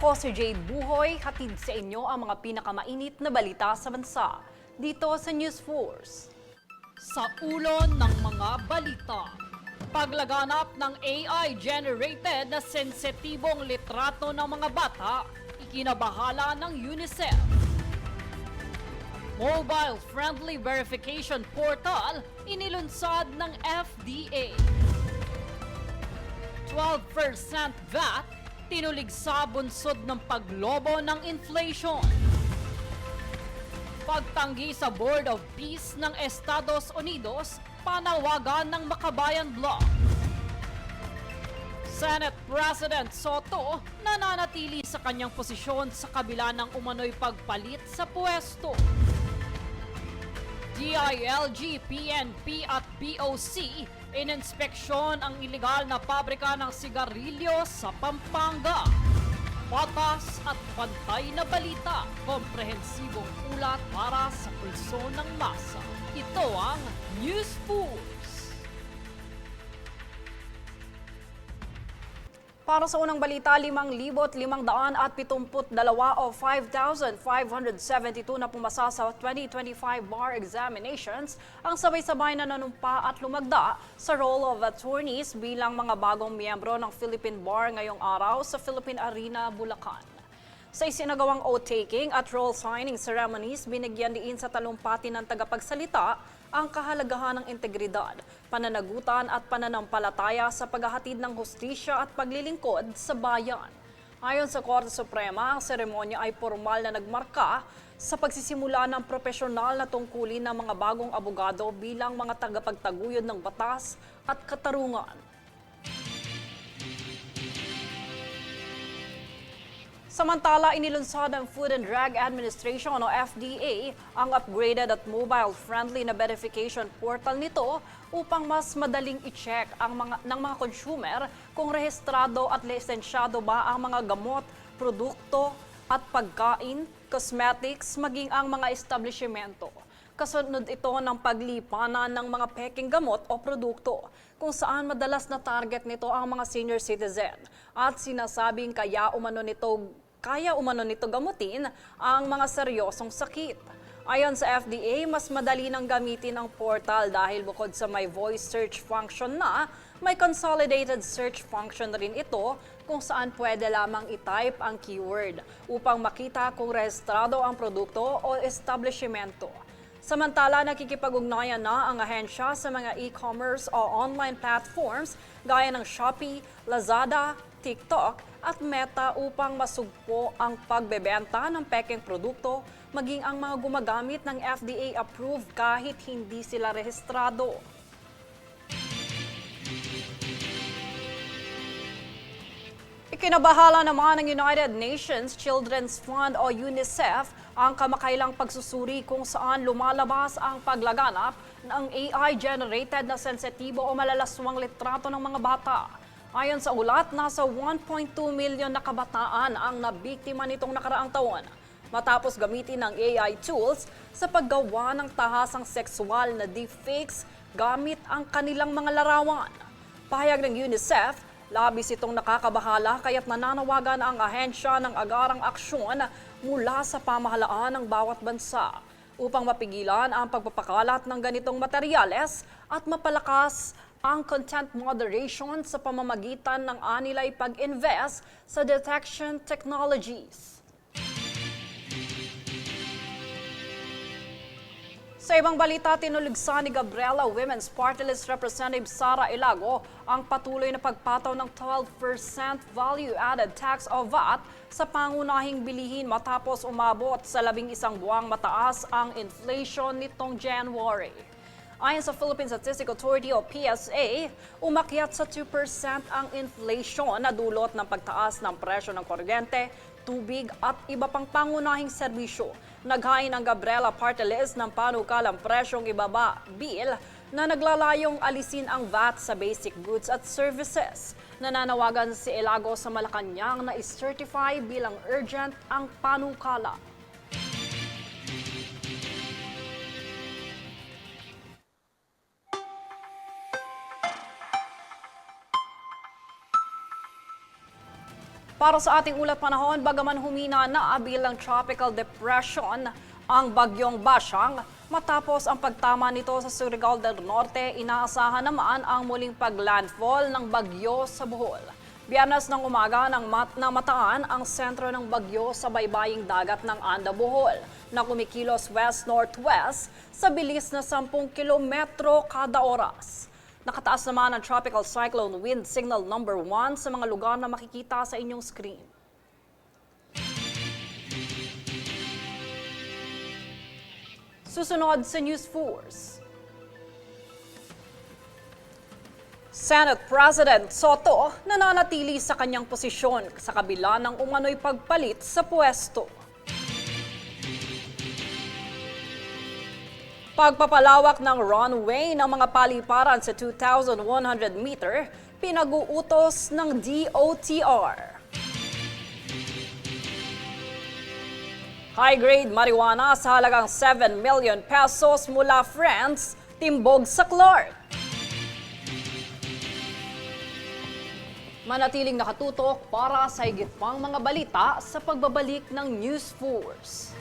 Ako si Jade Buhoy, hatid sa inyo ang mga pinakamainit na balita sa bansa dito sa News Force. Sa ulo ng mga balita, paglaganap ng AI-generated na sensitibong litrato ng mga bata, ikinabahala ng UNICEF. Mobile-friendly verification portal, inilunsad ng FDA. 12% VAT, tinulig sa bunsod ng paglobo ng inflation. Pagtanggi sa Board of Peace ng Estados Unidos, panawagan ng Makabayan Bloc. Senate President Soto nananatili sa kanyang posisyon sa kabila ng umano'y pagpalit sa pwesto. DILG, PNP at BOC ininspeksyon ang ilegal na pabrika ng sigarilyo sa Pampanga. Patas at pantay na balita, komprehensibong ulat para sa pulso ng masa. Ito ang News Force. Para sa unang balita, 5,572 o 5,572 na pumasa sa 2025 bar examinations ang sabay-sabay na nanumpa at lumagda sa Roll of Attorneys bilang mga bagong miyembro ng Philippine Bar ngayong araw sa Philippine Arena, Bulacan. Sa isinagawang oath-taking at roll signing ceremonies, binigyan diin sa talumpati ng tagapagsalita ang kahalagahan ng integridad, pananagutan at pananampalataya sa paghahatid ng hustisya at paglilingkod sa bayan. Ayon sa Korte Suprema, ang seremonya ay formal na nagmarka sa pagsisimula ng propesyonal na tungkulin ng mga bagong abogado bilang mga tagapagtaguyod ng batas at katarungan. Samantala, inilunsad ng Food and Drug Administration o FDA ang upgraded at mobile-friendly na verification portal nito upang mas madaling i-check ng mga consumer kung rehistrado at lisensyado ba ang mga gamot, produkto at pagkain, cosmetics, maging ang mga establishmento. Kasunod ito ng paglipanan ng mga peking gamot o produkto, kung saan madalas na target nito ang mga senior citizen at sinasabing kaya umano nito gamutin ang mga seryosong sakit. Ayon sa FDA, mas madali nang gamitin ang portal dahil bukod sa may voice search function na, may consolidated search function rin ito kung saan pwede lamang i-type ang keyword upang makita kung rehistrado ang produkto o establishmento. Samantala, nakikipag-ugnayan na ang ahensya sa mga e-commerce o online platforms gaya ng Shopee, Lazada, TikTok at Meta upang masugpo ang pagbebenta ng pekeng produkto maging ang mga gumagamit ng FDA-approved kahit hindi sila rehistrado. Ikinabahala naman ng United Nations Children's Fund o UNICEF ang kamakailang pagsusuri kung saan lumalabas ang paglaganap ng AI-generated na sensitibo o malalaswang litrato ng mga bata. Ayon sa ulat, nasa 1.2 milyon na kabataan ang nabiktima nitong nakaraang taon matapos gamitin ng AI tools sa paggawa ng tahasang sexual na deepfakes gamit ang kanilang mga larawan. Pahayag ng UNICEF, labis itong nakakabahala kaya't nananawagan ang ahensya ng agarang aksyon mula sa pamahalaan ng bawat bansa upang mapigilan ang pagpapakalat ng ganitong materyales at mapalakas ang content moderation sa pamamagitan ng anilay pag-invest sa detection technologies. Sa ibang balita, tinuligsa ni Gabriela Women's Party List Representative Sara Ilago ang patuloy na pagpataw ng 12% value-added tax o VAT sa pangunahing bilihin matapos umabot sa 11 buwang mataas ang inflation nitong January. Ayon sa Philippine Statistical Authority o PSA, umakyat sa 2% ang inflation na dulot ng pagtaas ng presyo ng kuryente, tubig at iba pang pangunahing serbisyo. Naghain ang Gabriela Party List ng panukalang presyong ibaba bill na naglalayong alisin ang VAT sa basic goods at services. Nananawagan si Ilago sa Malacanang na i-certify bilang urgent ang panukala. Para sa ating ulat panahon, bagaman humina na bilang tropical depression ang bagyong Basyang, matapos ang pagtama nito sa Surigao del Norte, inaasahan naman ang muling paglandfall ng bagyo sa Bohol. Biyernes ng umaga nang mataan ang sentro ng bagyo sa baybaying dagat ng Anda, Bohol, na kumikilos west-northwest sa bilis na 10 kilometro kada oras. Nakataas naman ang tropical cyclone wind signal number 1 sa mga lugar na makikita sa inyong screen. Susunod sa News Force. Senate President Soto nananatili sa kanyang posisyon sa kabila ng umano'y pagpalit sa pwesto. Pagpapalawak ng runway ng mga paliparan sa 2,100 meter, pinag-uutos ng DOTR. High-grade marijuana sa halagang 7 million pesos mula France, timbog sa Clark. Manatiling nakatutok para sa higit pang mga balita sa pagbabalik ng News Force.